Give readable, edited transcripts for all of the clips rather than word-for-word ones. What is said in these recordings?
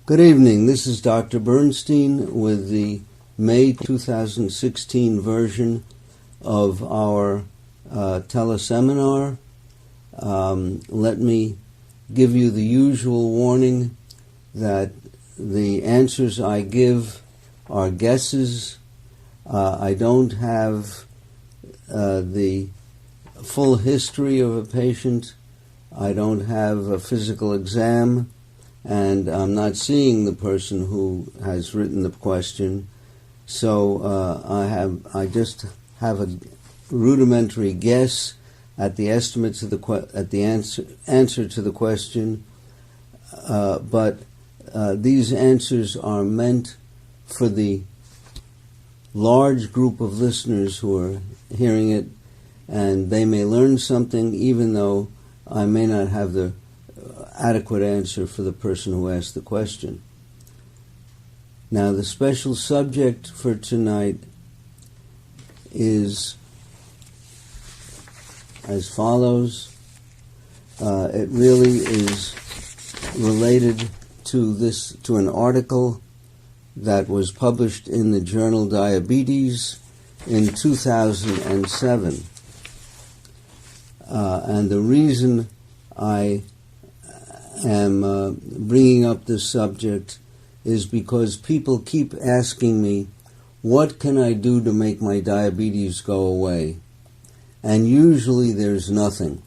Good evening. This is Dr. Bernstein with the May 2016 version of our teleseminar. Let me give you the usual warning that the answers I give are guesses. I don't have the full history of a patient. I don't have a physical exam, and I'm not seeing the person who has written the question. So I just have a rudimentary guess at the estimates of the answer to the question, but these answers are meant for the large group of listeners who are hearing it, and they may learn something even though I may not have the adequate answer for the person who asked the question. Now, the special subject for tonight is as follows. It really is related to an article that was published in the journal Diabetes in 2007. And the reason I am bringing up this subject is because people keep asking me, what can I do to make my diabetes go away? And usually there's nothing.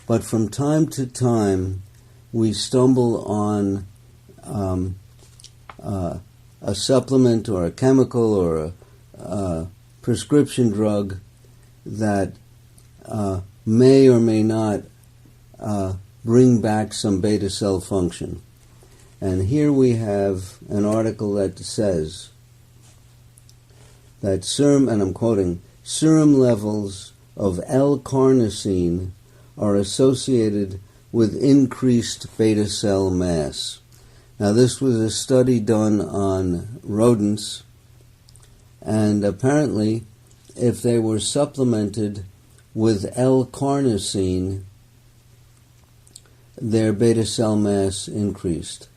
But from time to time, we stumble on a supplement or a chemical or a prescription drug that may or may not bring back some beta cell function. And here we have an article that says that serum, and I'm quoting, serum levels of L-carnosine are associated with increased beta cell mass. Now, this was a study done on rodents, and apparently if they were supplemented with L-carnosine, their beta cell mass increased.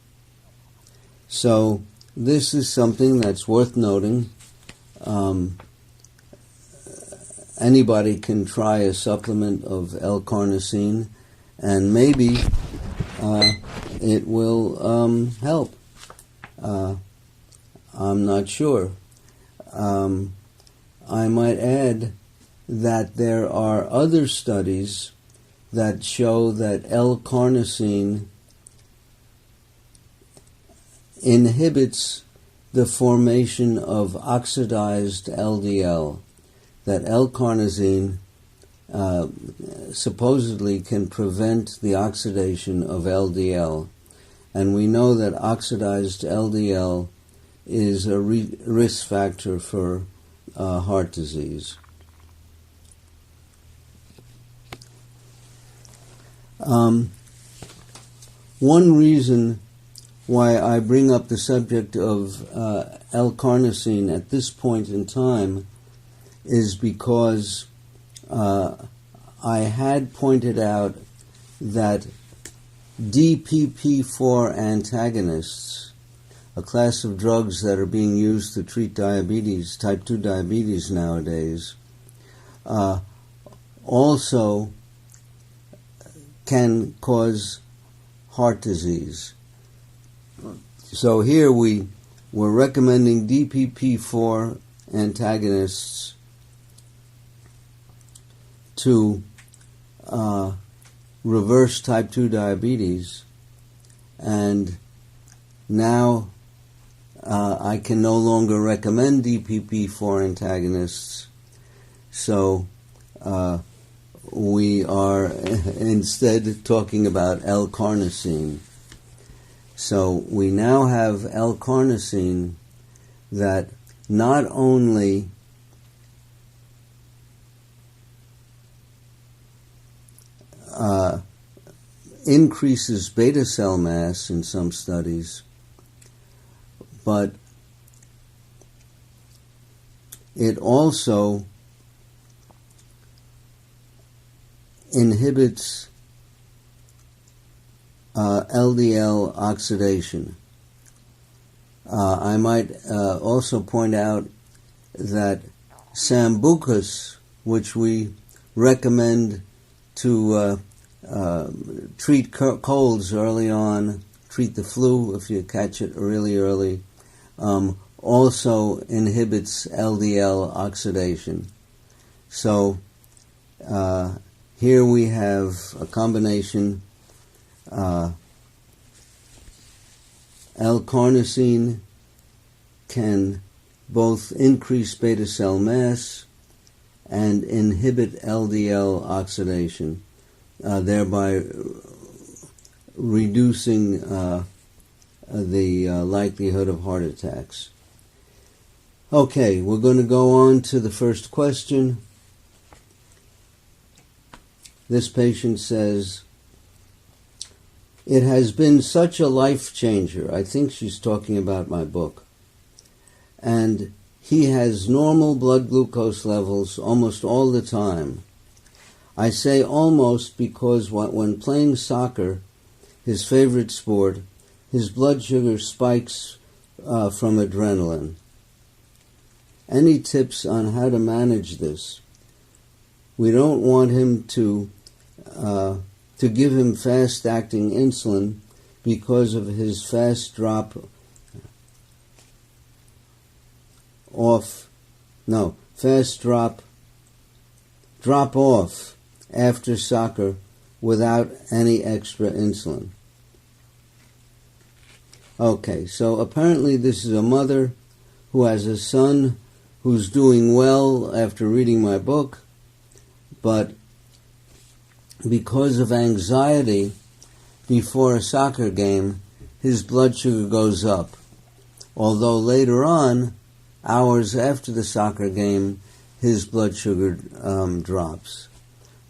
So this is something that's worth noting. Anybody can try a supplement of L-carnosine, and maybe it will help. I'm not sure. I might add that there are other studies that show that L-carnosine inhibits the formation of oxidized LDL, that L-carnosine supposedly can prevent the oxidation of LDL. And we know that oxidized LDL is a risk factor for heart disease. One reason why I bring up the subject of L-carnosine at this point in time is because I had pointed out that DPP-4 antagonists, a class of drugs that are being used to treat diabetes, type 2 diabetes nowadays, also can cause heart disease. So here we're recommending DPP-4 antagonists to reverse type 2 diabetes, and now I can no longer recommend DPP-4 antagonists, so we are instead talking about L-carnosine. So we now have L-carnosine that not only increases beta cell mass in some studies, but it also inhibits LDL oxidation. I might also point out that sambucus, which we recommend to treat colds early on, treat the flu if you catch it really early, also inhibits LDL oxidation. So here we have a combination. L-carnosine can both increase beta cell mass and inhibit LDL oxidation, thereby reducing the likelihood of heart attacks. Okay, we're going to go on to the first question. This patient says, "It has been such a life changer." I think she's talking about my book. "And he has normal blood glucose levels almost all the time. I say almost because when playing soccer, his favorite sport, his blood sugar spikes from adrenaline. Any tips on how to manage this? We don't want him to give him fast-acting insulin because of his fast drop off after soccer without any extra insulin." Okay, so apparently this is a mother who has a son who's doing well after reading my book, but because of anxiety before a soccer game, his blood sugar goes up. Although later on, hours after the soccer game, his blood sugar drops.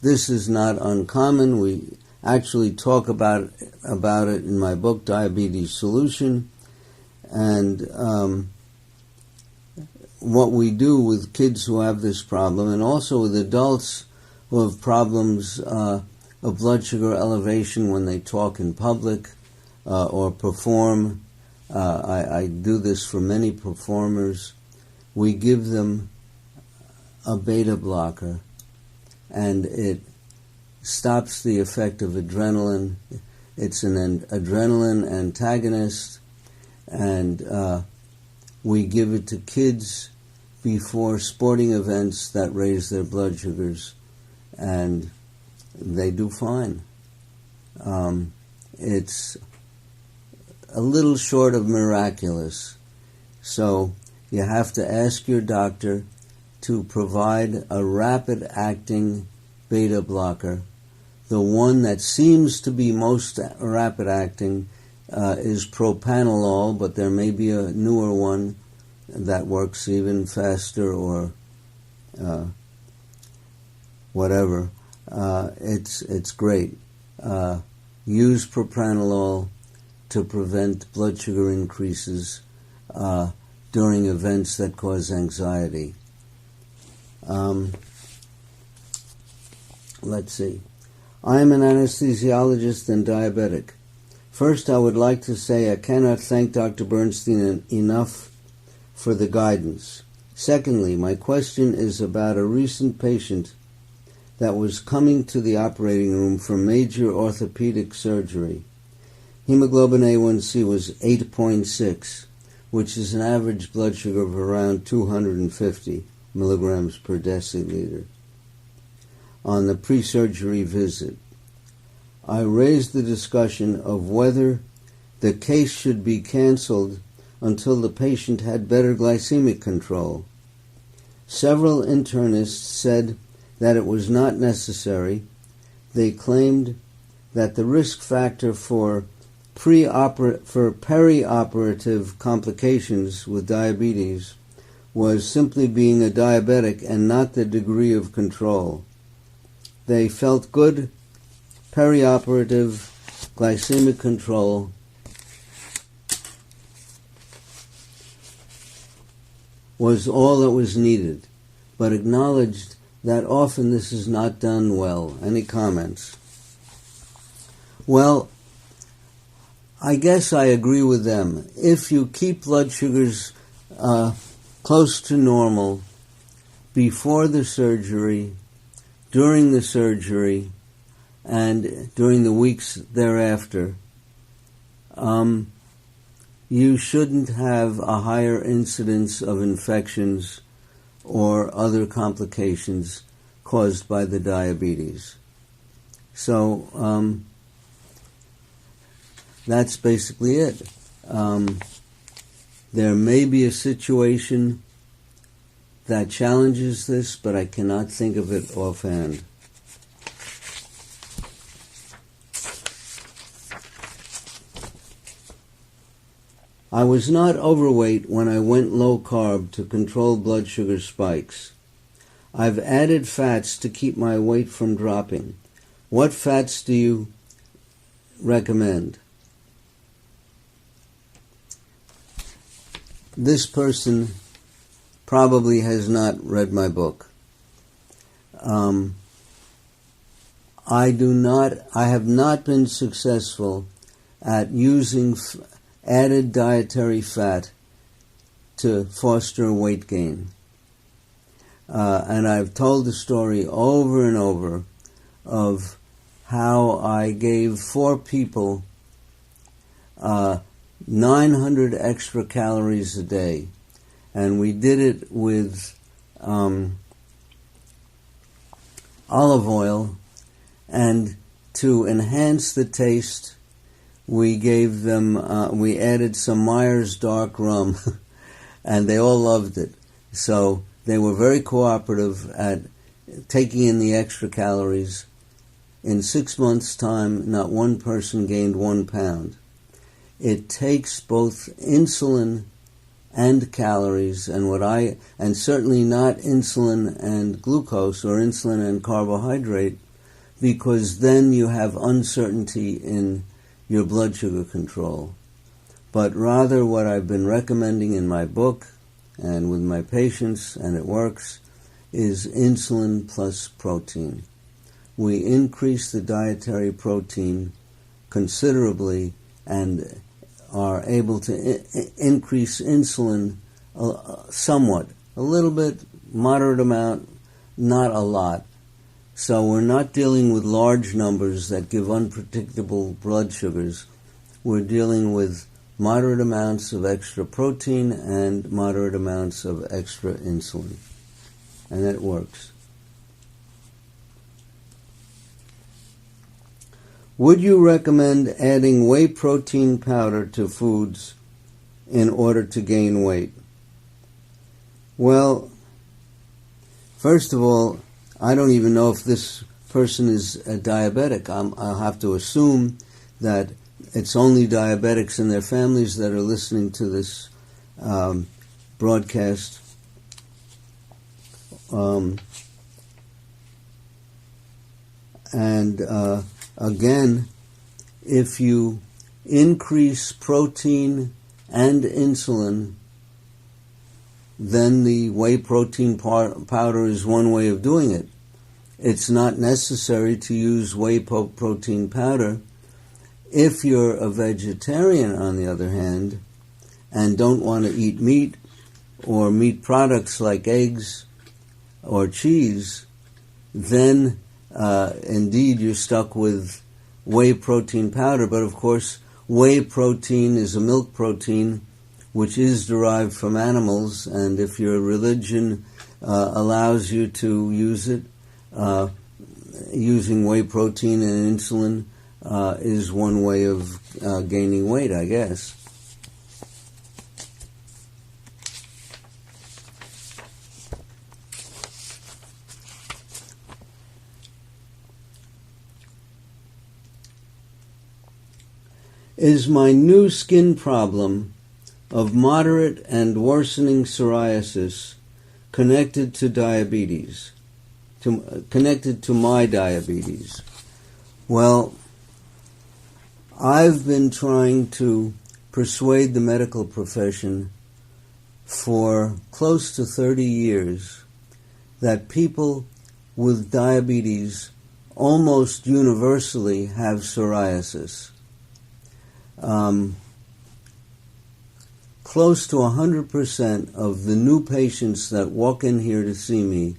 This is not uncommon. We actually talk about it in my book, Diabetes Solution. And what we do with kids who have this problem, and also with adults who have problems of blood sugar elevation when they talk in public or perform. I do this for many performers. We give them a beta blocker, and it stops the effect of adrenaline. It's an adrenaline antagonist, and we give it to kids before sporting events that raise their blood sugars, and they do fine. It's a little short of miraculous, so you have to ask your doctor to provide a rapid-acting beta blocker. The one that seems to be most rapid-acting is propanolol, but there may be a newer one that works even faster or whatever. It's great. Use propranolol to prevent blood sugar increases during events that cause anxiety. Let's see. I am an anesthesiologist and diabetic. First, I would like to say I cannot thank Dr. Bernstein enough for the guidance. Secondly, my question is about a recent patient that was coming to the operating room for major orthopedic surgery. Hemoglobin A1C was 8.6, which is an average blood sugar of around 250 milligrams per deciliter. On the pre-surgery visit, I raised the discussion of whether the case should be canceled until the patient had better glycemic control. Several internists said that it was not necessary. They claimed that the risk factor for perioperative complications with diabetes was simply being a diabetic and not the degree of control. They felt good perioperative glycemic control was all that was needed, but acknowledged that often this is not done well. Any comments? Well, I guess I agree with them. If you keep blood sugars close to normal before the surgery, during the surgery, and during the weeks thereafter, you shouldn't have a higher incidence of infections or other complications caused by the diabetes. So that's basically it. There may be a situation that challenges this, but I cannot think of it offhand. I was not overweight when I went low carb to control blood sugar spikes. I've added fats to keep my weight from dropping. What fats do you recommend? This person probably has not read my book. I have not been successful at using added dietary fat to foster weight gain. And I've told the story over and over of how I gave 4 people 900 extra calories a day. And we did it with olive oil, and to enhance the taste, we gave them, we added some Myers dark rum, and they all loved it. So they were very cooperative at taking in the extra calories. In 6 months' time, not one person gained 1 pound. It takes both insulin and calories, and certainly not insulin and glucose or insulin and carbohydrate, because then you have uncertainty in your blood sugar control. But rather what I've been recommending in my book and with my patients, and it works, is insulin plus protein. We increase the dietary protein considerably and are able to increase insulin somewhat, a little bit, moderate amount, not a lot. So we're not dealing with large numbers that give unpredictable blood sugars. We're dealing with moderate amounts of extra protein and moderate amounts of extra insulin. And that works. Would you recommend adding whey protein powder to foods in order to gain weight? Well, first of all, I don't even know if this person is a diabetic. I'll have to assume that it's only diabetics and their families that are listening to this broadcast. Again, if you increase protein and insulin, then the whey protein powder is one way of doing it. It's not necessary to use whey protein powder. If you're a vegetarian, on the other hand, and don't want to eat meat or meat products like eggs or cheese, then indeed you're stuck with whey protein powder. But of course, whey protein is a milk protein which is derived from animals, and if your religion allows you to use it, using whey protein and insulin is one way of gaining weight, I guess. Is my new skin problem of moderate and worsening psoriasis connected to diabetes, connected to my diabetes? Well, I've been trying to persuade the medical profession for close to 30 years that people with diabetes almost universally have psoriasis. close to 100% of the new patients that walk in here to see me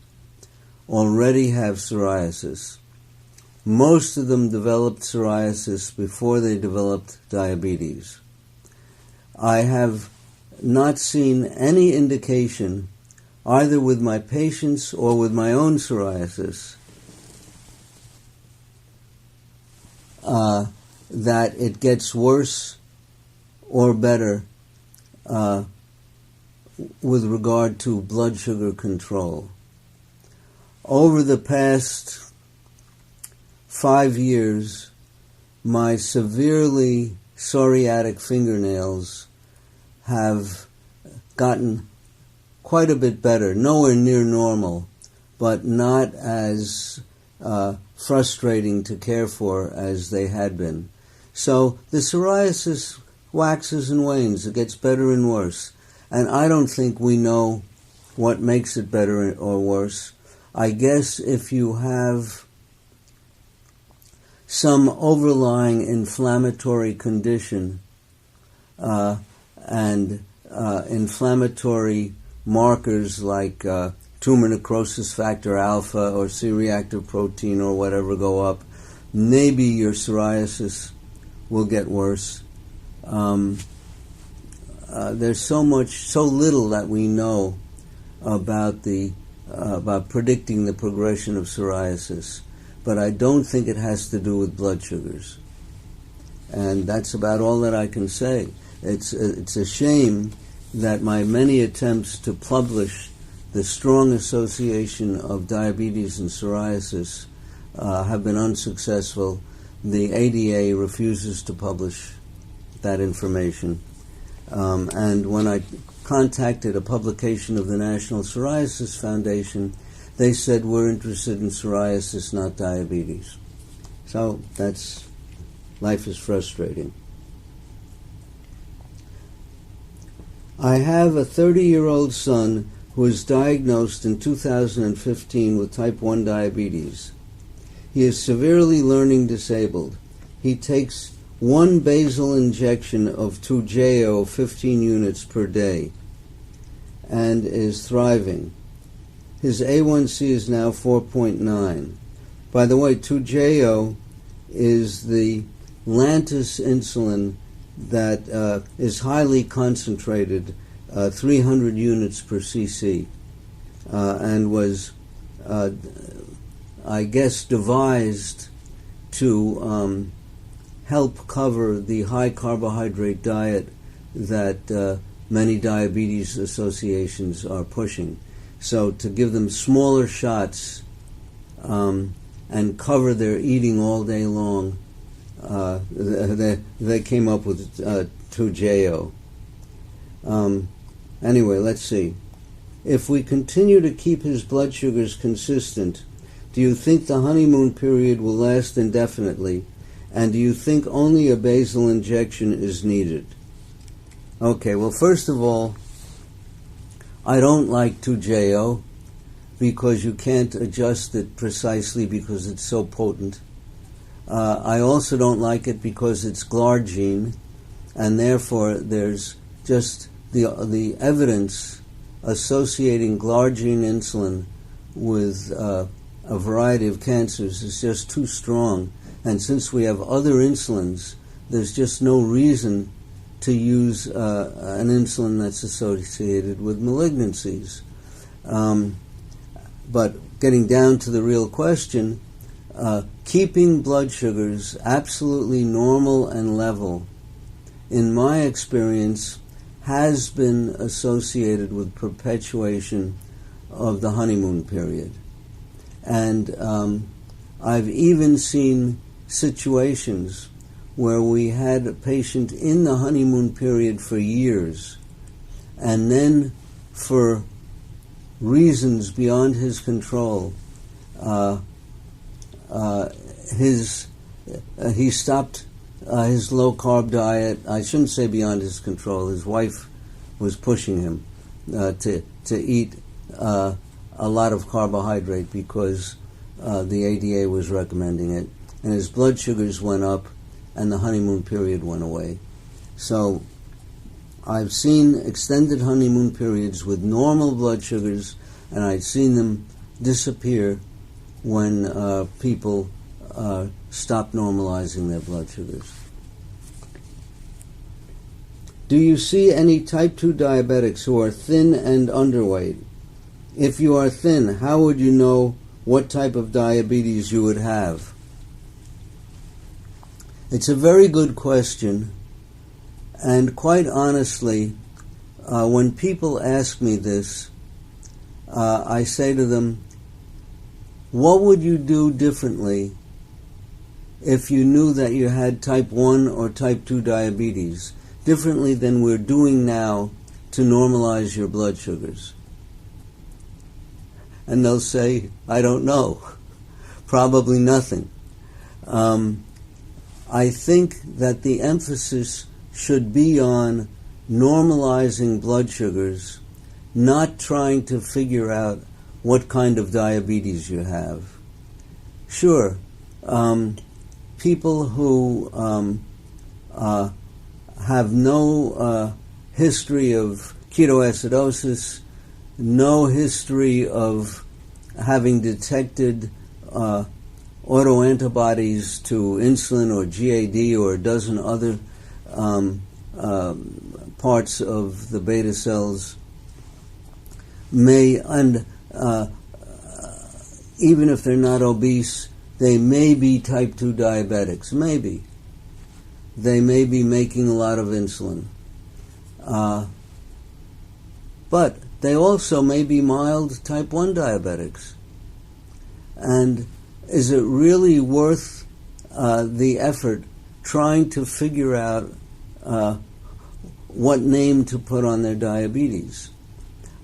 already have psoriasis. Most of them developed psoriasis before they developed diabetes. I have not seen any indication, either with my patients or with my own psoriasis, that it gets worse or better with regard to blood sugar control. Over the past 5 years, my severely psoriatic fingernails have gotten quite a bit better, nowhere near normal, but not as frustrating to care for as they had been. So the psoriasis waxes and wanes. It gets better and worse. And I don't think we know what makes it better or worse. I guess if you have some overlying inflammatory condition and inflammatory markers like tumor necrosis factor alpha or C-reactive protein or whatever go up, maybe your psoriasis will get worse. There's so little that we know about about predicting the progression of psoriasis, but I don't think it has to do with blood sugars. And that's about all that I can say. It's a shame that my many attempts to publish the strong association of diabetes and psoriasis have been unsuccessful. The ADA refuses to publish that information. And when I contacted a publication of the National Psoriasis Foundation, they said, we're interested in psoriasis, not diabetes. So life is frustrating. I have a 30-year-old son who was diagnosed in 2015 with type 1 diabetes. He is severely learning disabled. He takes one basal injection of Toujeo 15 units per day and is thriving. His A1C is now 4.9. By the way, Toujeo is the Lantus insulin that is highly concentrated, 300 units per cc, and was, I guess, devised to help cover the high carbohydrate diet that many diabetes associations are pushing. So to give them smaller shots and cover their eating all day long, they came up with Toujeo. Anyway, let's see. If we continue to keep his blood sugars consistent, do you think the honeymoon period will last indefinitely? And do you think only a basal injection is needed? Okay, well, first of all, I don't like Toujeo because you can't adjust it precisely because it's so potent. I also don't like it because it's glargine, and therefore there's just the evidence associating glargine insulin with a variety of cancers is just too strong. And since we have other insulins, there's just no reason to use an insulin that's associated with malignancies. But getting down to the real question, keeping blood sugars absolutely normal and level, in my experience, has been associated with perpetuation of the honeymoon period. And I've even seen situations where we had a patient in the honeymoon period for years, and then for reasons beyond his control, he stopped his low-carb diet. I shouldn't say beyond his control. His wife was pushing him to eat a lot of carbohydrate because the ADA was recommending it. And his blood sugars went up and the honeymoon period went away. So I've seen extended honeymoon periods with normal blood sugars, and I've seen them disappear when people stop normalizing their blood sugars. Do you see any type 2 diabetics who are thin and underweight? If you are thin, how would you know what type of diabetes you would have? It's a very good question, and quite honestly, when people ask me this, I say to them, what would you do differently if you knew that you had type 1 or type 2 diabetes, differently than we're doing now to normalize your blood sugars? And they'll say, I don't know. Probably nothing. I think that the emphasis should be on normalizing blood sugars, not trying to figure out what kind of diabetes you have. Sure, people who have no history of ketoacidosis, no history of having detected autoantibodies to insulin or GAD or a dozen other parts of the beta cells may, and even if they're not obese, they may be type 2 diabetics. Maybe. They may be making a lot of insulin. But they also may be mild type 1 diabetics. And is it really worth the effort trying to figure out what name to put on their diabetes?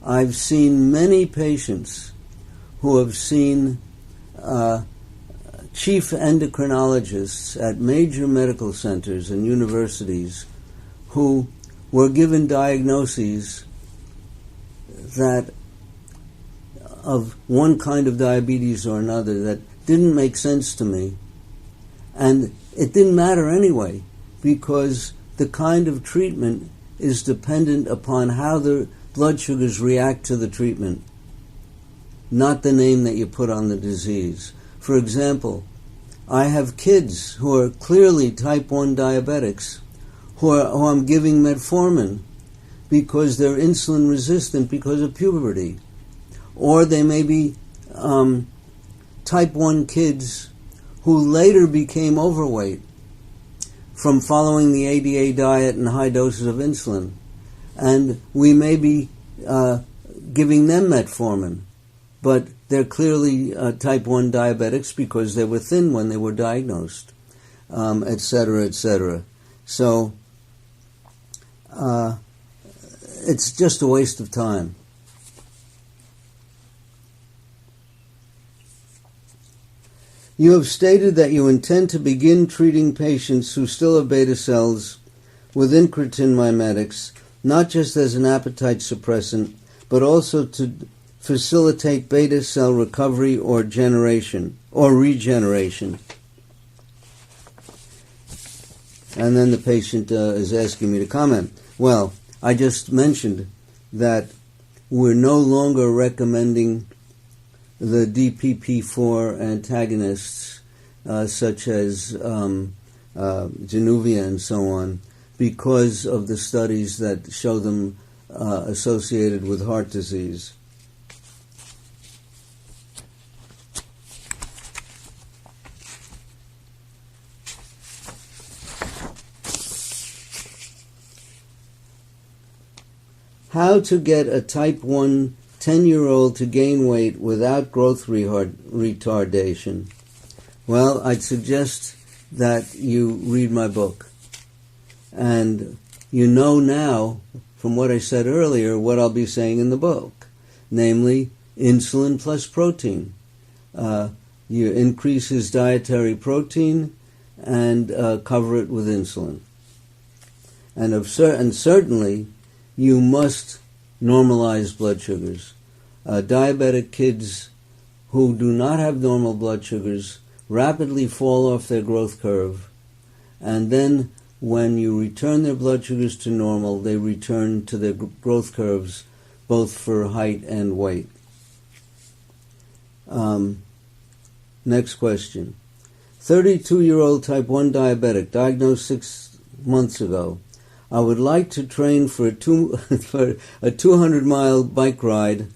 I've seen many patients who have seen chief endocrinologists at major medical centers and universities who were given diagnoses that of one kind of diabetes or another that didn't make sense to me. And it didn't matter anyway, because the kind of treatment is dependent upon how the blood sugars react to the treatment, not the name that you put on the disease. For example, I have kids who are clearly type 1 diabetics who I'm giving metformin because they're insulin resistant because of puberty. Or they may be type 1 kids who later became overweight from following the ADA diet and high doses of insulin. And we may be giving them metformin, but they're clearly type 1 diabetics because they were thin when they were diagnosed, et cetera, et cetera. So it's just a waste of time. You have stated that you intend to begin treating patients who still have beta cells with incretin mimetics, not just as an appetite suppressant, but also to facilitate beta cell recovery or regeneration. And then the patient is asking me to comment. Well, I just mentioned that we're no longer recommending the DPP4 antagonists such as Januvia and so on, because of the studies that show them associated with heart disease. How to get a type 1 10-year-old to gain weight without growth retardation? Well, I'd suggest that you read my book. And you know now, from what I said earlier, what I'll be saying in the book, namely insulin plus protein. You increase his dietary protein and cover it with insulin. And certainly, you must normalize blood sugars. Diabetic kids who do not have normal blood sugars rapidly fall off their growth curve, and then when you return their blood sugars to normal, they return to their growth curves, both for height and weight. Next question. 32-year-old type 1 diabetic, diagnosed 6 months ago. I would like to train for a 200-mile bike ride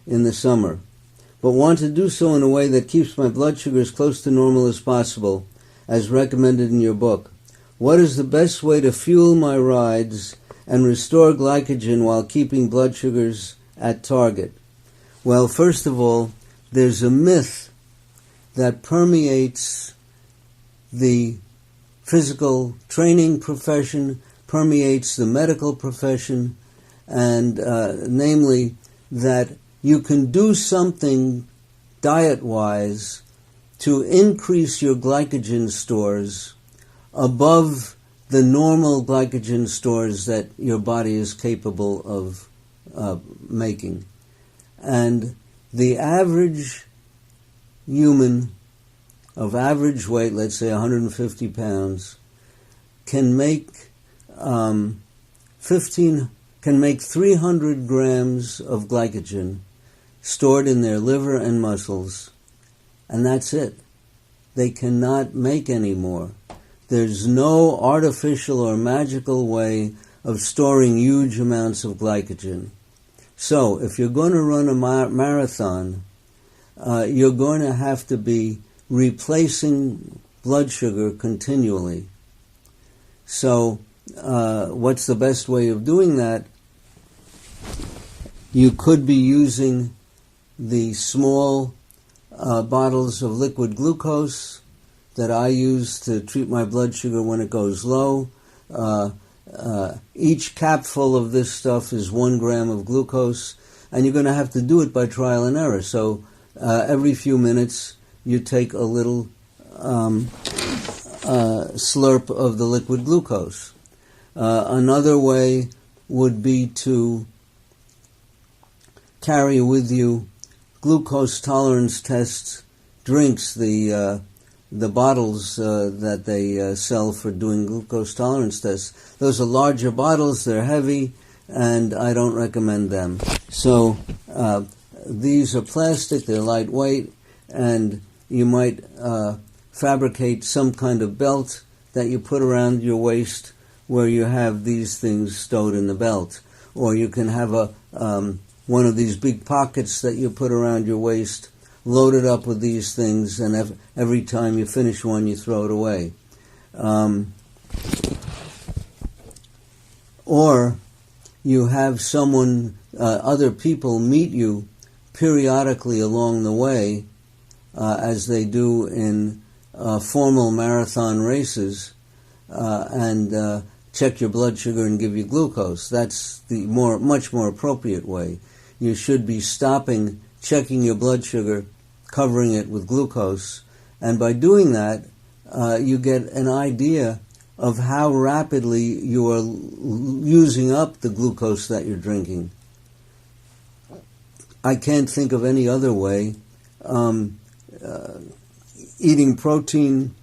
in the summer, but want to do so in a way that keeps my blood sugar as close to normal as possible, as recommended in your book. What is the best way to fuel my rides and restore glycogen while keeping blood sugars at target? Well, first of all, there's a myth that permeates the physical training profession, permeates the medical profession, and namely that you can do something diet-wise to increase your glycogen stores above the normal glycogen stores that your body is capable of making. And the average human of average weight, let's say 150 pounds, can make 300 grams of glycogen stored in their liver and muscles, and that's it. They cannot make any more. There's no artificial or magical way of storing huge amounts of glycogen. So if you're going to run a marathon, you're going to have to be replacing blood sugar continually. So what's the best way of doing that? You could be using the small bottles of liquid glucose that I use to treat my blood sugar when it goes low. Each capful of this stuff is 1 gram of glucose, and you're going to have to do it by trial and error. So every few minutes you take a little slurp of the liquid glucose. Another way would be to carry with you glucose tolerance test drinks, the bottles that they sell for doing glucose tolerance tests. Those are larger bottles, they're heavy, and I don't recommend them. So these are plastic, they're lightweight, and you might fabricate some kind of belt that you put around your waist where you have these things stowed in the belt. Or you can have one of these big pockets that you put around your waist, loaded up with these things, and every time you finish one, you throw it away. Or you have other people meet you periodically along the way, as they do in formal marathon races, and check your blood sugar and give you glucose. That's the much more appropriate way. You should be stopping, checking your blood sugar, covering it with glucose, and by doing that, you get an idea of how rapidly you are using up the glucose that you're drinking. I can't think of any other way. Eating protein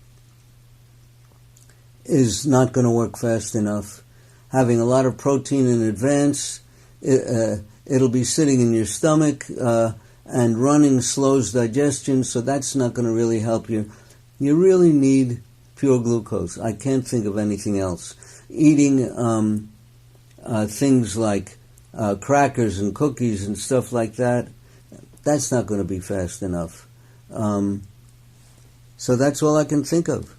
is not going to work fast enough. Having a lot of protein in advance, it'll be sitting in your stomach, and running slows digestion, so that's not going to really help you. You really need pure glucose. I can't think of anything else. Eating things like crackers and cookies and stuff like that, that's not going to be fast enough. So that's all I can think of.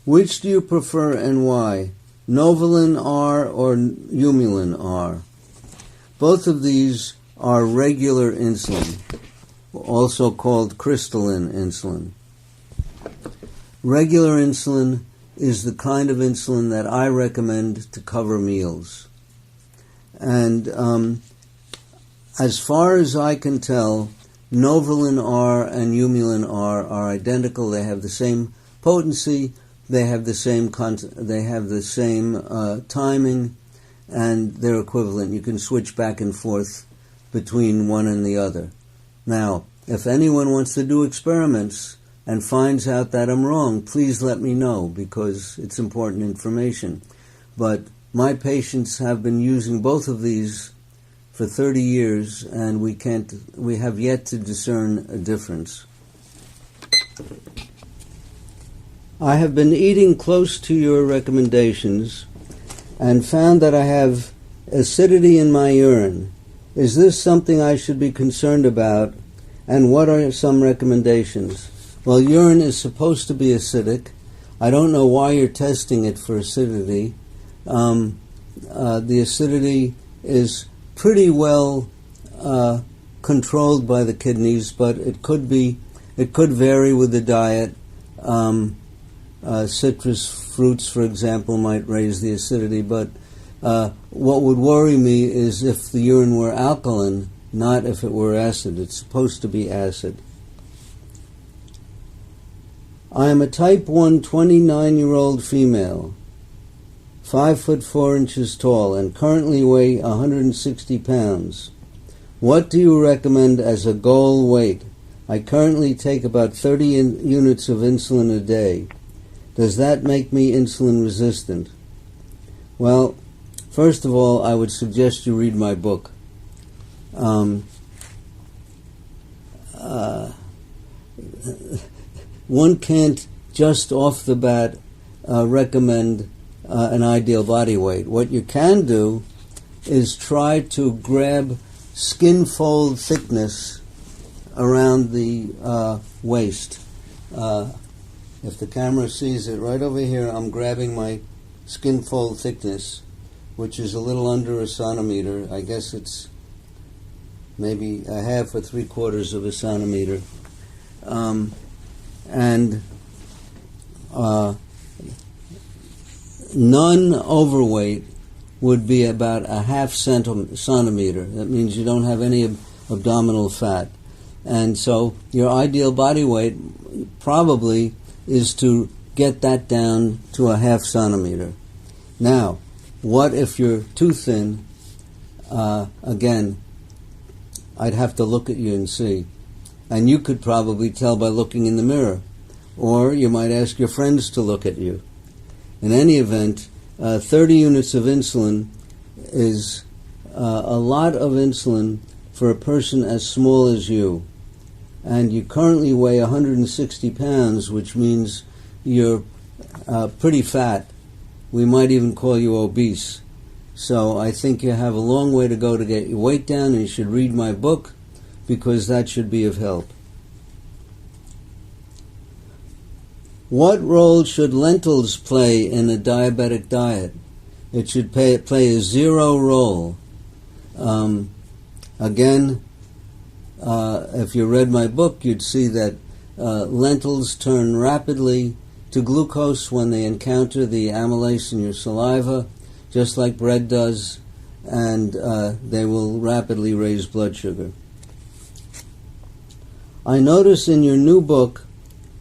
Which do you prefer and why? Novolin R or Humulin R? Both of these are regular insulin, also called crystalline insulin. Regular insulin is the kind of insulin that I recommend to cover meals. And as far as I can tell, Novolin R and Humulin R are identical. They have the same potency, they have the same timing, and they're equivalent. You can switch back and forth between one and the other. Now, if anyone wants to do experiments and finds out that I'm wrong, please let me know, because it's important information. But my patients have been using both of these for 30 years, and we have yet to discern a difference. I have been eating close to your recommendations and found that I have acidity in my urine. Is this something I should be concerned about, and what are some recommendations? Well, urine is supposed to be acidic. I don't know why you're testing it for acidity. The acidity is pretty well controlled by the kidneys, but it could vary with the diet. Citrus fruits, for example, might raise the acidity, but what would worry me is if the urine were alkaline, not if it were acid. It's supposed to be acid. I am a type 1 29-year-old female, 5 foot 4 inches tall, and currently weigh 160 pounds. What do you recommend as a goal weight? I currently take about 30 units of insulin a day. Does that make me insulin resistant? Well, first of all, I would suggest you read my book. One can't just off the bat recommend an ideal body weight. What you can do is try to grab skin fold thickness around the waist. If the camera sees it right over here, I'm grabbing my skin fold thickness, which is a little under a centimeter. I guess it's maybe a half or 3/4 of a centimeter. Non-overweight would be about a half centimeter. That means you don't have any abdominal fat. And so your ideal body weight probably is to get that down to a half centimeter. Now, what if you're too thin? Again, I'd have to look at you and see. And you could probably tell by looking in the mirror. Or you might ask your friends to look at you. In any event, 30 units of insulin is a lot of insulin for a person as small as you. And you currently weigh 160 pounds, which means you're pretty fat. We might even call you obese. So I think you have a long way to go to get your weight down, and you should read my book, because that should be of help. What role should lentils play in a diabetic diet? It should play a zero role. Again, if you read my book, you'd see that lentils turn rapidly to glucose when they encounter the amylase in your saliva, just like bread does, and they will rapidly raise blood sugar. I notice in your new book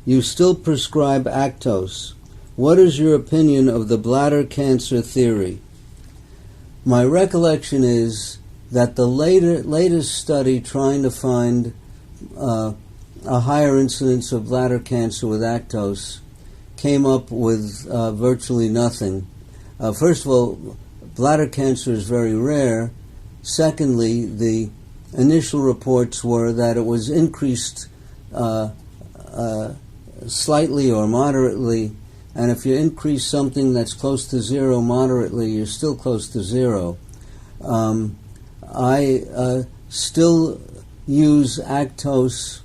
you still prescribe Actos. What is your opinion of the bladder cancer theory? My recollection is that the latest study trying to find a higher incidence of bladder cancer with Actos came up with virtually nothing. First of all, bladder cancer is very rare. Secondly, the initial reports were that it was increased slightly or moderately, and if you increase something that's close to zero moderately, you're still close to zero. I still use Actos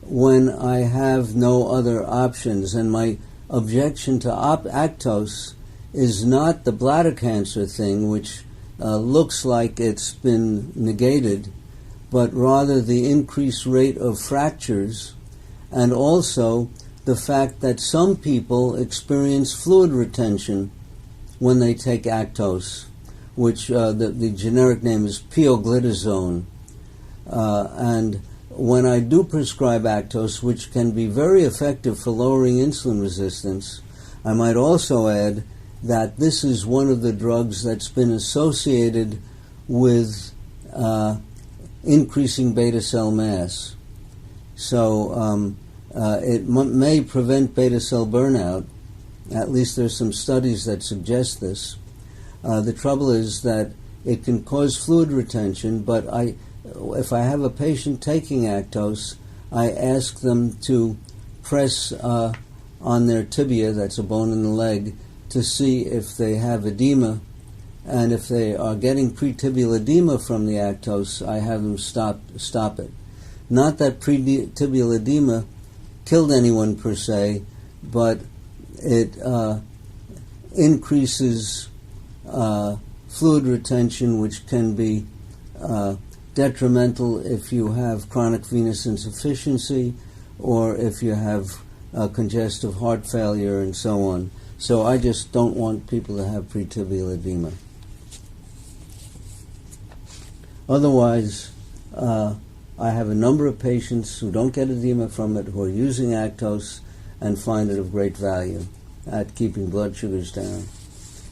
when I have no other options, and my objection to Actos is not the bladder cancer thing, which looks like it's been negated, but rather the increased rate of fractures, and also the fact that some people experience fluid retention when they take Actos, which the generic name is pioglitazone. And when I do prescribe Actos, which can be very effective for lowering insulin resistance, I might also add that this is one of the drugs that's been associated with increasing beta cell mass. So It may prevent beta cell burnout. At least there's some studies that suggest this. The trouble is that it can cause fluid retention, but if I have a patient taking Actos, I ask them to press on their tibia, that's a bone in the leg, to see if they have edema. And if they are getting pretibial edema from the Actos, I have them stop it. Not that pretibial edema killed anyone per se, but it increases fluid retention, which can be detrimental if you have chronic venous insufficiency or if you have congestive heart failure and so on. So I just don't want people to have pretibial edema. Otherwise, I have a number of patients who don't get edema from it, who are using Actos and find it of great value at keeping blood sugars down.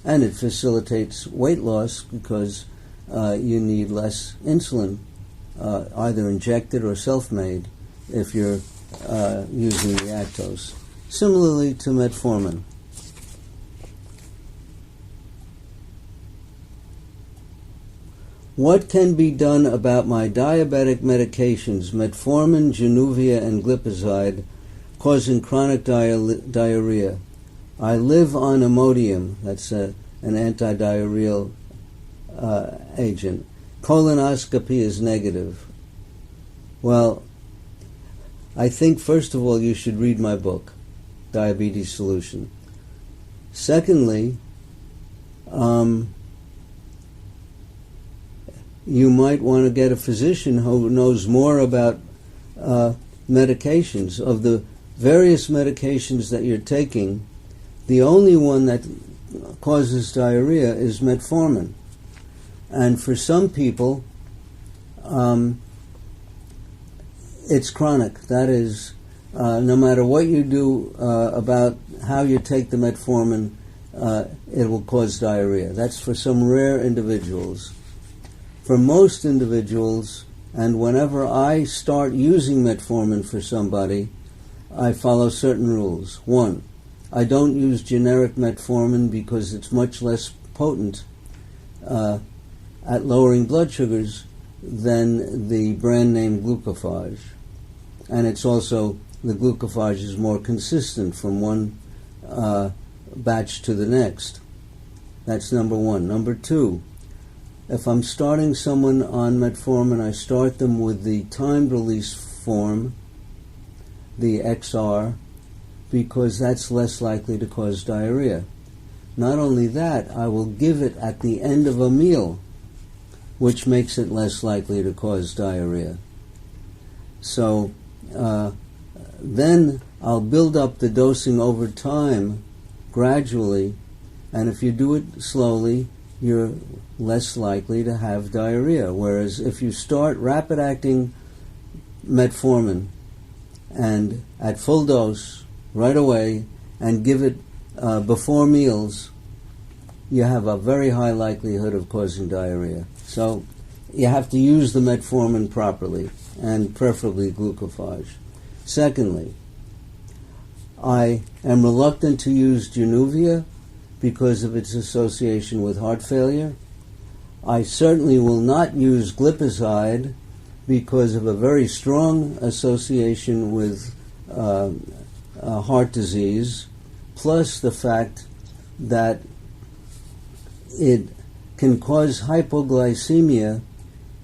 And it facilitates weight loss because you need less insulin, either injected or self-made, if you're using the Actos. Similarly to metformin. What can be done about my diabetic medications, metformin, Januvia, and glipizide, causing chronic diarrhea? I live on Imodium, that's an antidiarrheal agent. Colonoscopy is negative. Well, I think first of all you should read my book, Diabetes Solution. Secondly, you might want to get a physician who knows more about medications. Of the various medications that you're taking, the only one that causes diarrhea is metformin. And for some people, it's chronic. That is, no matter what you do about how you take the metformin, it will cause diarrhea. That's for some rare individuals. For most individuals, and whenever I start using metformin for somebody, I follow certain rules. One, I don't use generic metformin because it's much less potent at lowering blood sugars than the brand name glucophage. And it's also, the glucophage is more consistent from one batch to the next. That's number one. Number two, if I'm starting someone on metformin, I start them with the timed release form, the XR, because that's less likely to cause diarrhea. Not only that, I will give it at the end of a meal, which makes it less likely to cause diarrhea. So then I'll build up the dosing over time, gradually, and if you do it slowly, you're less likely to have diarrhea. Whereas if you start rapid-acting metformin and at full dose right away and give it before meals, you have a very high likelihood of causing diarrhea. So you have to use the metformin properly, and preferably glucophage. Secondly, I am reluctant to use Januvia because of its association with heart failure. I certainly will not use glipizide because of a very strong association with heart disease, plus the fact that it can cause hypoglycemia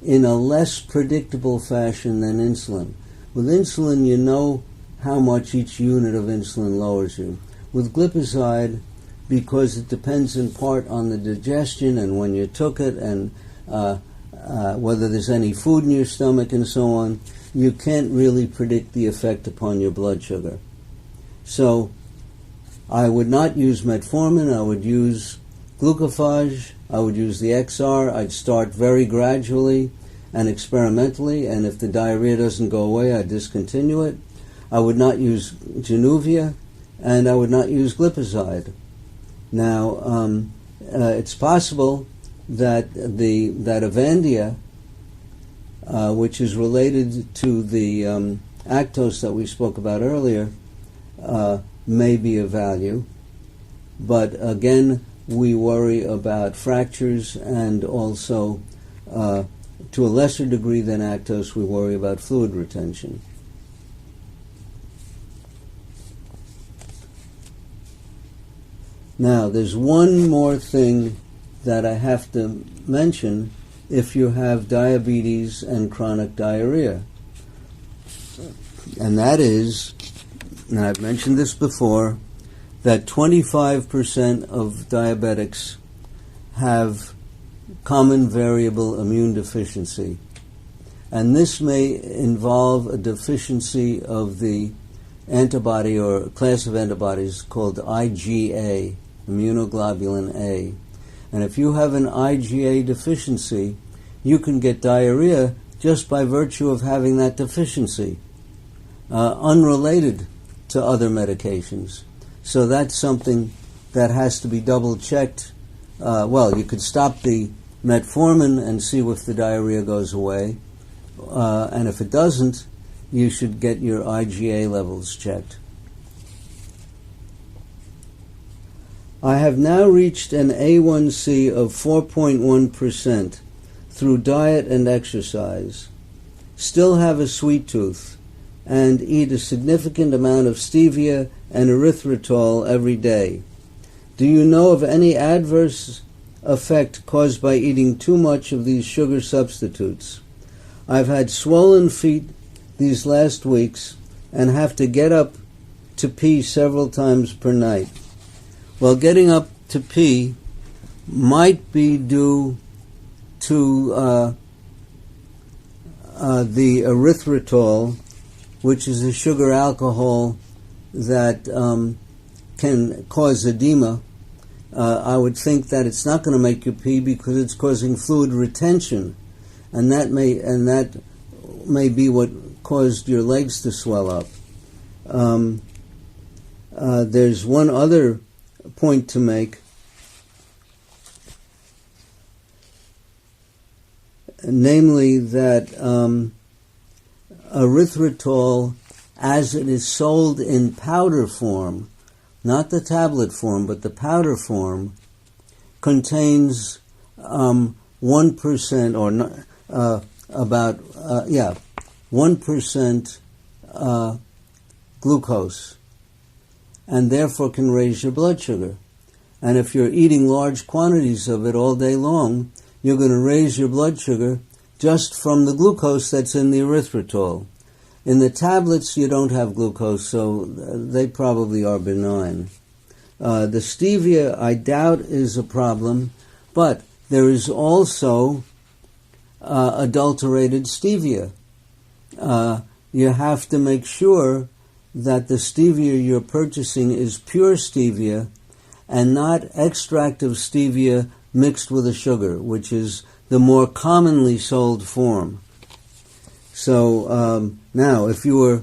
in a less predictable fashion than insulin. With insulin, you know how much each unit of insulin lowers you. With glipizide, because it depends in part on the digestion and when you took it and whether there's any food in your stomach and so on, you can't really predict the effect upon your blood sugar. So I would not use metformin, I would use glucophage, I would use the XR. I'd start very gradually and experimentally, and if the diarrhea doesn't go away, I'd discontinue it. I would not use Januvia, and I would not use glipizide. Now, it's possible that Avandia, which is related to the lactose that we spoke about earlier may be of value. But again, we worry about fractures, and also, to a lesser degree than lactose, we worry about fluid retention. Now, there's one more thing that I have to mention if you have diabetes and chronic diarrhea. And that is, and I've mentioned this before, that 25% of diabetics have common variable immune deficiency. And this may involve a deficiency of the antibody or class of antibodies called IgA, immunoglobulin A. And if you have an IgA deficiency, you can get diarrhea just by virtue of having that deficiency, unrelated to other medications. So that's something that has to be double-checked. Well, you could stop the metformin and see if the diarrhea goes away. And if it doesn't, you should get your IgA levels checked. I have now reached an A1C of 4.1% through diet and exercise, still have a sweet tooth, and eat a significant amount of stevia and erythritol every day. Do you know of any adverse effect caused by eating too much of these sugar substitutes? I've had swollen feet these last weeks and have to get up to pee several times per night. Well, getting up to pee might be due to the erythritol, which is a sugar alcohol that can cause edema. I would think that it's not going to make you pee because it's causing fluid retention, and that may be what caused your legs to swell up. There's one other point to make, namely that erythritol, as it is sold in powder form, not the tablet form, but the powder form, contains 1% or about 1% glucose, and therefore can raise your blood sugar. And if you're eating large quantities of it all day long, you're going to raise your blood sugar just from the glucose that's in the erythritol. In the tablets, you don't have glucose, so they probably are benign. The stevia, I doubt, is a problem, but there is also adulterated stevia. You have to make sure that the stevia you're purchasing is pure stevia and not extract of stevia mixed with a sugar, which is the more commonly sold form. So now, if you were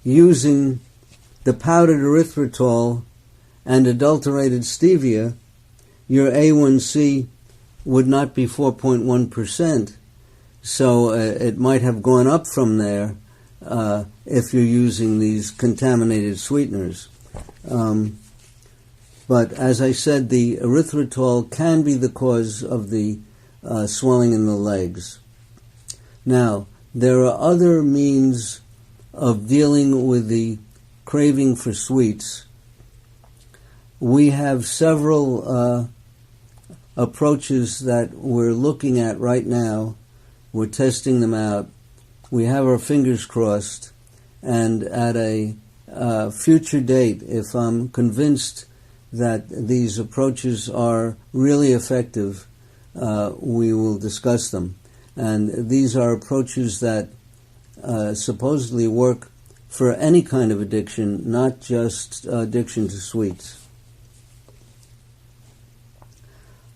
using the powdered erythritol and adulterated stevia, your A1C would not be 4.1%. So it might have gone up from there if you're using these contaminated sweeteners. But as I said, the erythritol can be the cause of the swelling in the legs. Now, there are other means of dealing with the craving for sweets. We have several approaches that we're looking at right now. We're testing them out. We have our fingers crossed, and at a future date, if I'm convinced that these approaches are really effective, we will discuss them. And these are approaches that supposedly work for any kind of addiction, not just addiction to sweets.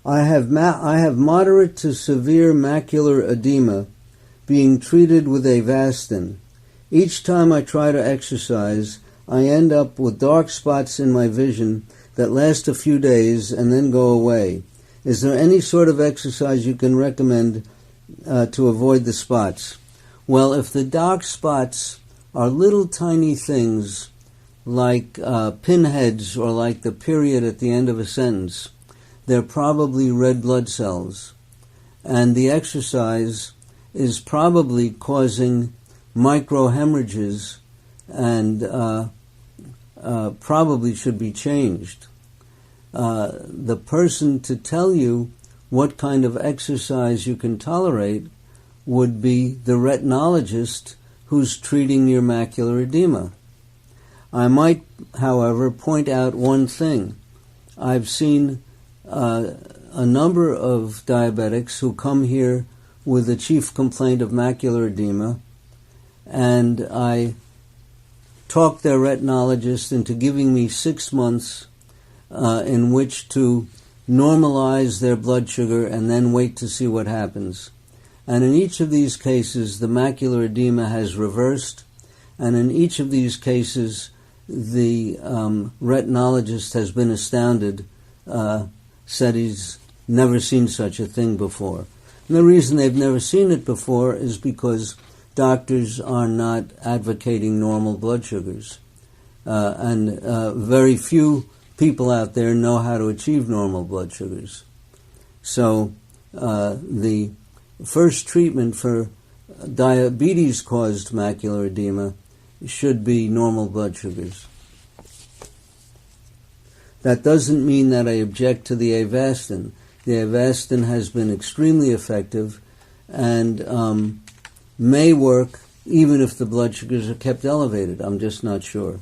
I have moderate to severe macular edema, being treated with Avastin. Each time I try to exercise, I end up with dark spots in my vision that last a few days and then go away. Is there any sort of exercise you can recommend to avoid the spots? Well, if the dark spots are little tiny things like pinheads or like the period at the end of a sentence. They're probably red blood cells. And the exercise is probably causing microhemorrhages and probably should be changed. The person to tell you what kind of exercise you can tolerate would be the retinologist who's treating your macular edema. I might, however, point out one thing. I've seen a number of diabetics who come here with the chief complaint of macular edema, and I talk their retinologist into giving me 6 months in which to normalize their blood sugar and then wait to see what happens. And in each of these cases, the macular edema has reversed, and in each of these cases, the retinologist has been astounded, said he's never seen such a thing before. And the reason they've never seen it before is because doctors are not advocating normal blood sugars. And very few people out there know how to achieve normal blood sugars. So the first treatment for diabetes-caused macular edema should be normal blood sugars. That doesn't mean that I object to the Avastin. The Avastin has been extremely effective and may work even if the blood sugars are kept elevated. I'm just not sure.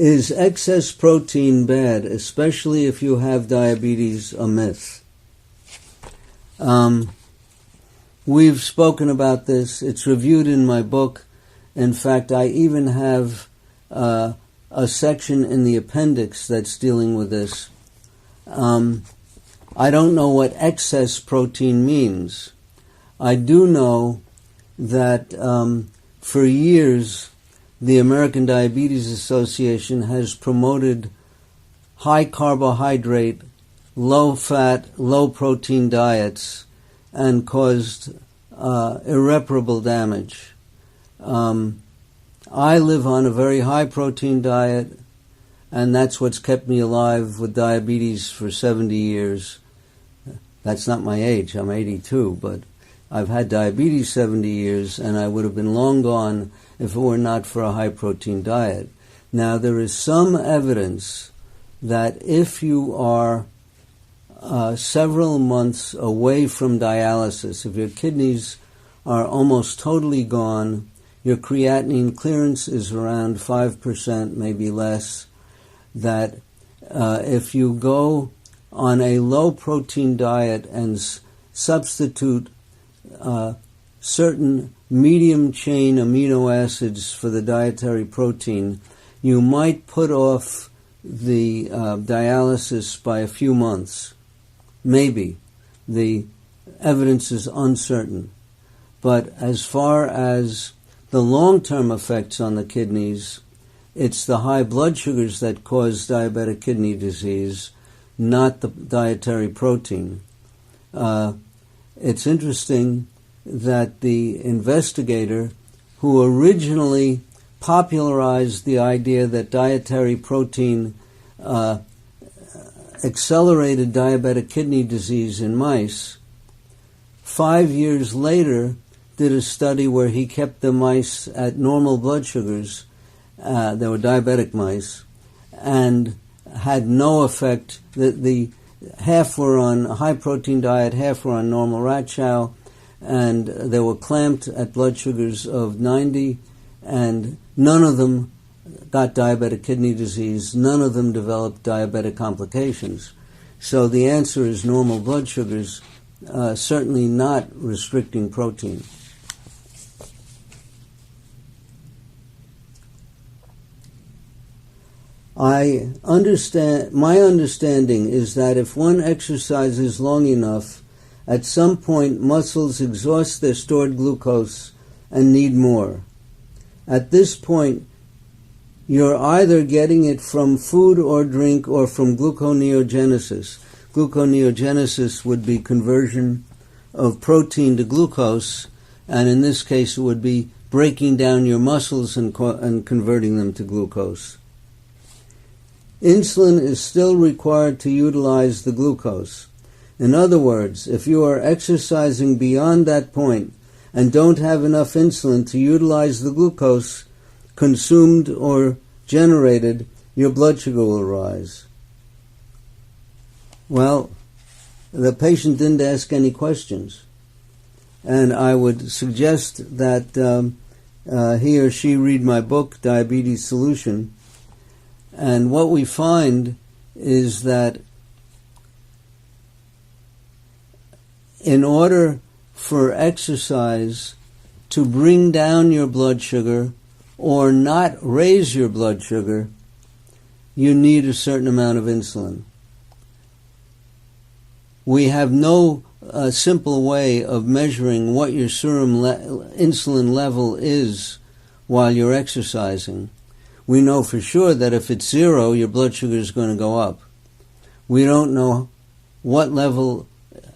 Is excess protein bad, especially if you have diabetes, a myth? We've spoken about this. It's reviewed in my book. In fact, I even have a section in the appendix that's dealing with this. I don't know what excess protein means. I do know that for years, the American Diabetes Association has promoted high carbohydrate, low fat, low protein diets and caused irreparable damage. I live on a very high protein diet, and that's what's kept me alive with diabetes for 70 years. That's not my age, I'm 82, but I've had diabetes 70 years, and I would have been long gone if it were not for a high-protein diet. Now, there is some evidence that if you are several months away from dialysis, if your kidneys are almost totally gone, your creatinine clearance is around 5%, maybe less, that if you go on a low-protein diet and substitute certain medium-chain amino acids for the dietary protein, you might put off the dialysis by a few months. Maybe. The evidence is uncertain. But as far as the long-term effects on the kidneys, it's the high blood sugars that cause diabetic kidney disease, not the dietary protein. It's interesting that the investigator who originally popularized the idea that dietary protein accelerated diabetic kidney disease in mice, 5 years later did a study where he kept the mice at normal blood sugars, they were diabetic mice, and had no effect. The half were on a high-protein diet, half were on normal rat chow, and they were clamped at blood sugars of 90, and none of them got diabetic kidney disease, none of them developed diabetic complications. So the answer is normal blood sugars, certainly not restricting protein. My understanding is that if one exercises long enough, at some point muscles exhaust their stored glucose and need more. At this point, you're either getting it from food or drink or from gluconeogenesis. Gluconeogenesis would be conversion of protein to glucose, and in this case it would be breaking down your muscles and converting them to glucose. Insulin is still required to utilize the glucose. In other words, if you are exercising beyond that point and don't have enough insulin to utilize the glucose consumed or generated, your blood sugar will rise. Well, the patient didn't ask any questions, and I would suggest that he or she read my book, Diabetes Solution, and what we find is that in order for exercise to bring down your blood sugar or not raise your blood sugar, you need a certain amount of insulin. We have no simple way of measuring what your serum insulin level is while you're exercising. We know for sure that if it's 0, your blood sugar is going to go up. We don't know what level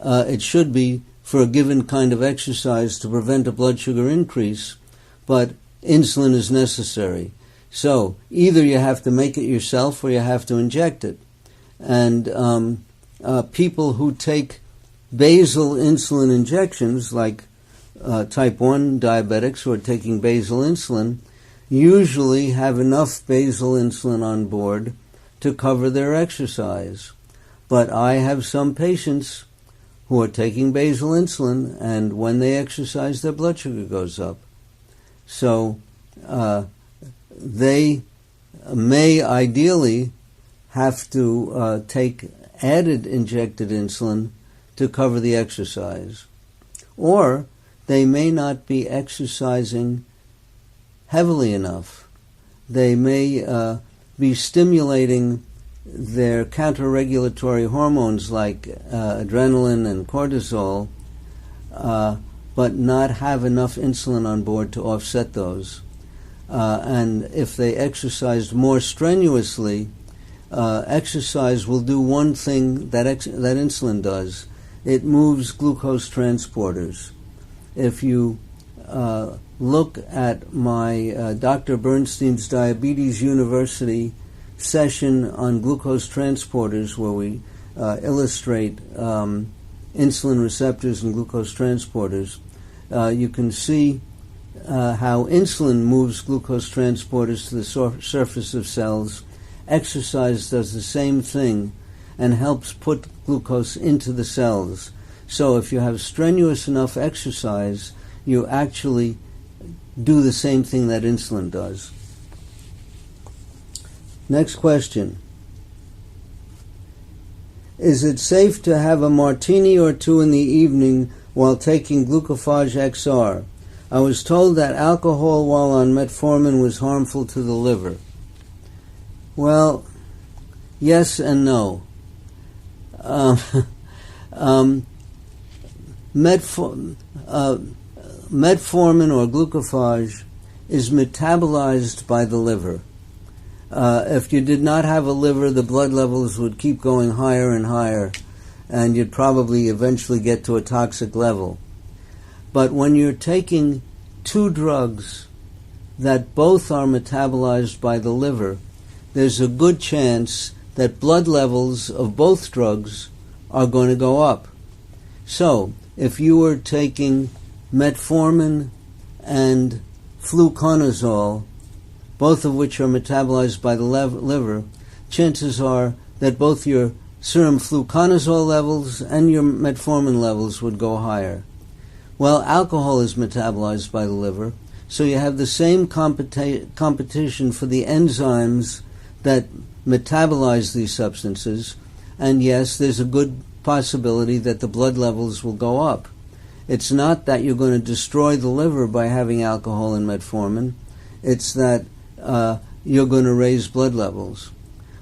it should be for a given kind of exercise to prevent a blood sugar increase, but insulin is necessary. So either you have to make it yourself or you have to inject it. And people who take basal insulin injections, like type 1 diabetics who are taking basal insulin, usually have enough basal insulin on board to cover their exercise. But I have some patients who are taking basal insulin, and when they exercise, their blood sugar goes up. So they may ideally have to take added injected insulin to cover the exercise. Or they may not be exercising heavily enough. They may be stimulating their counter-regulatory hormones like adrenaline and cortisol, but not have enough insulin on board to offset those. And if they exercised more strenuously, exercise will do one thing that insulin does. It moves glucose transporters. If you look at my Dr. Bernstein's Diabetes University session on glucose transporters, where we illustrate insulin receptors and glucose transporters, you can see how insulin moves glucose transporters to the surface of cells. Exercise does the same thing and helps put glucose into the cells. So if you have strenuous enough exercise, you actually do the same thing that insulin does. Next question. Is it safe to have a martini or two in the evening while taking Glucophage XR? I was told that alcohol while on metformin was harmful to the liver. Well, yes and no. Metformin or glucophage is metabolized by the liver. If you did not have a liver, the blood levels would keep going higher and higher, and you'd probably eventually get to a toxic level. But when you're taking two drugs that both are metabolized by the liver, there's a good chance that blood levels of both drugs are going to go up. So, if you were taking metformin and fluconazole, both of which are metabolized by the liver, chances are that both your serum fluconazole levels and your metformin levels would go higher. Well, alcohol is metabolized by the liver, so you have the same competition for the enzymes that metabolize these substances, and yes, there's a good possibility that the blood levels will go up. It's not that you're going to destroy the liver by having alcohol and metformin, it's that you're going to raise blood levels.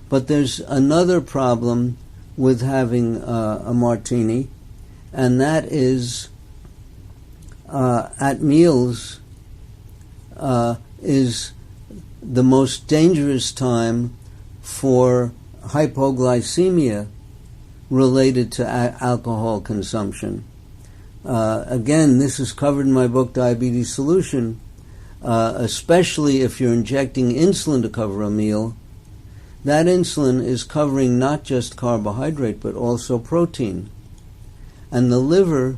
But there's another problem with having a martini, and that is at meals is the most dangerous time for hypoglycemia related to alcohol consumption. Again, this is covered in my book, Diabetes Solution, especially if you're injecting insulin to cover a meal. That insulin is covering not just carbohydrate, but also protein. And the liver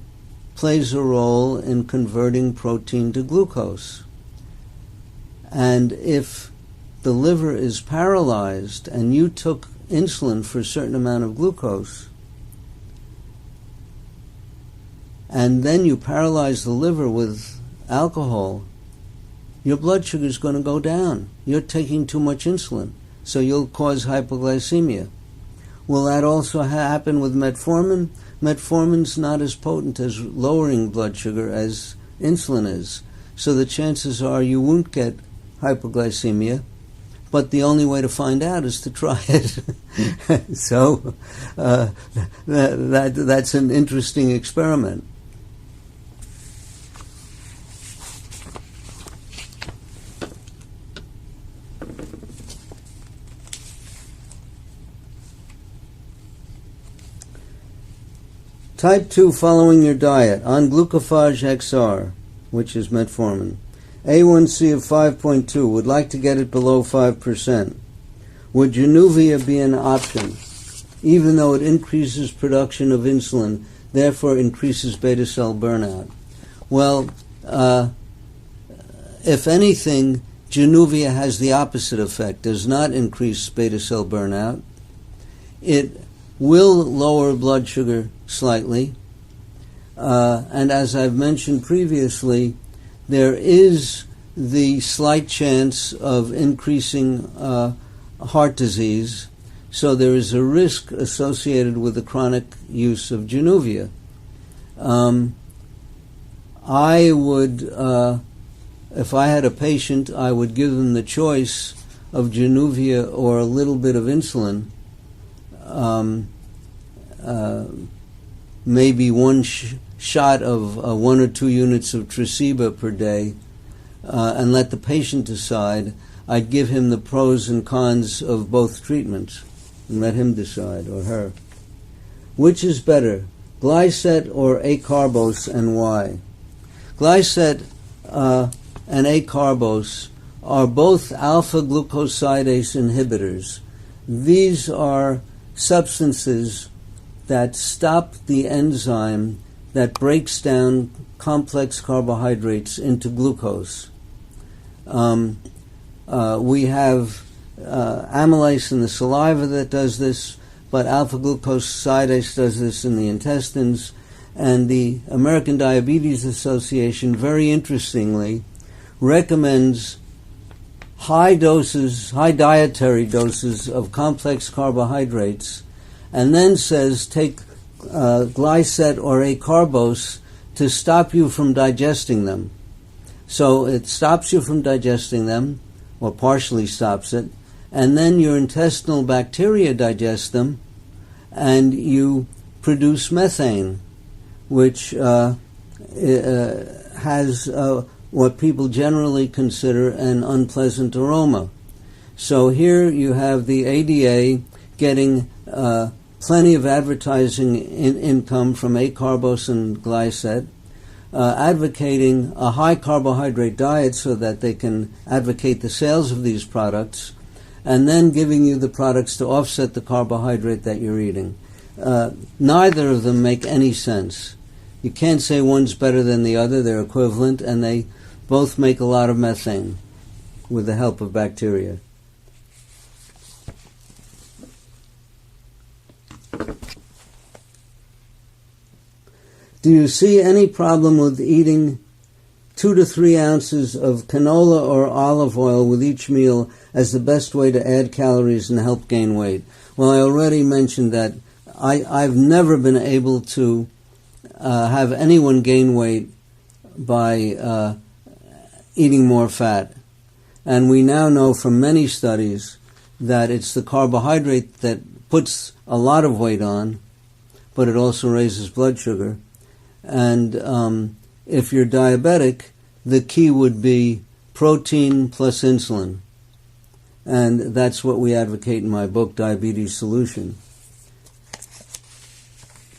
plays a role in converting protein to glucose. And if the liver is paralyzed and you took insulin for a certain amount of glucose, and then you paralyze the liver with alcohol, your blood sugar is going to go down. You're taking too much insulin, so you'll cause hypoglycemia. Will that also happen with metformin? Metformin's not as potent as lowering blood sugar as insulin is. So the chances are you won't get hypoglycemia, but the only way to find out is to try it. So that's an interesting experiment. Type 2, following your diet, on glucophage XR, which is metformin. A1C of 5.2, would like to get it below 5%. Would Januvia be an option, even though it increases production of insulin, therefore increases beta cell burnout? Well, if anything, Januvia has the opposite effect, does not increase beta cell burnout. It will lower blood sugar slightly, and as I've mentioned previously, there is the slight chance of increasing heart disease, so there is a risk associated with the chronic use of Januvia. I would, if I had a patient, I would give them the choice of Januvia or a little bit of insulin, maybe one shot of 1 or 2 units of Tresiba per day, and let the patient decide. I'd give him the pros and cons of both treatments and let him decide, or her. Which is better, Glycet or acarbose, and why? Glycet and acarbose are both alpha-glucosidase inhibitors. These are substances that stop the enzyme that breaks down complex carbohydrates into glucose. We have amylase in the saliva that does this, but alpha-glucosidase does this in the intestines. And the American Diabetes Association, very interestingly, recommends high dietary doses of complex carbohydrates, and then says take Glycet or acarbose to stop you from digesting them. So it stops you from digesting them, or partially stops it, and then your intestinal bacteria digest them, and you produce methane, which has what people generally consider an unpleasant aroma. So here you have the ADA getting plenty of advertising income from acarbose and Glycet, advocating a high carbohydrate diet so that they can advocate the sales of these products, and then giving you the products to offset the carbohydrate that you're eating. Neither of them make any sense. You can't say one's better than the other. They're equivalent, and they both make a lot of methane with the help of bacteria. Do you see any problem with eating 2 to 3 ounces of canola or olive oil with each meal as the best way to add calories and help gain weight? Well, I already mentioned that I've never been able to have anyone gain weight by eating more fat. And we now know from many studies that it's the carbohydrate that puts a lot of weight on, but it also raises blood sugar. And if you're diabetic, the key would be protein plus insulin. And that's what we advocate in my book, Diabetes Solution.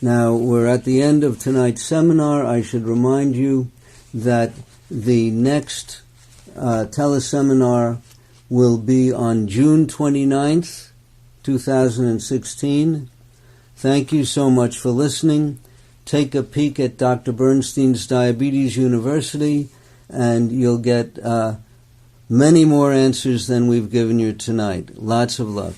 Now, we're at the end of tonight's seminar. I should remind you that the next teleseminar will be on June 29th, 2016. Thank you so much for listening. Take a peek at Dr. Bernstein's Diabetes University, and you'll get many more answers than we've given you tonight. Lots of luck.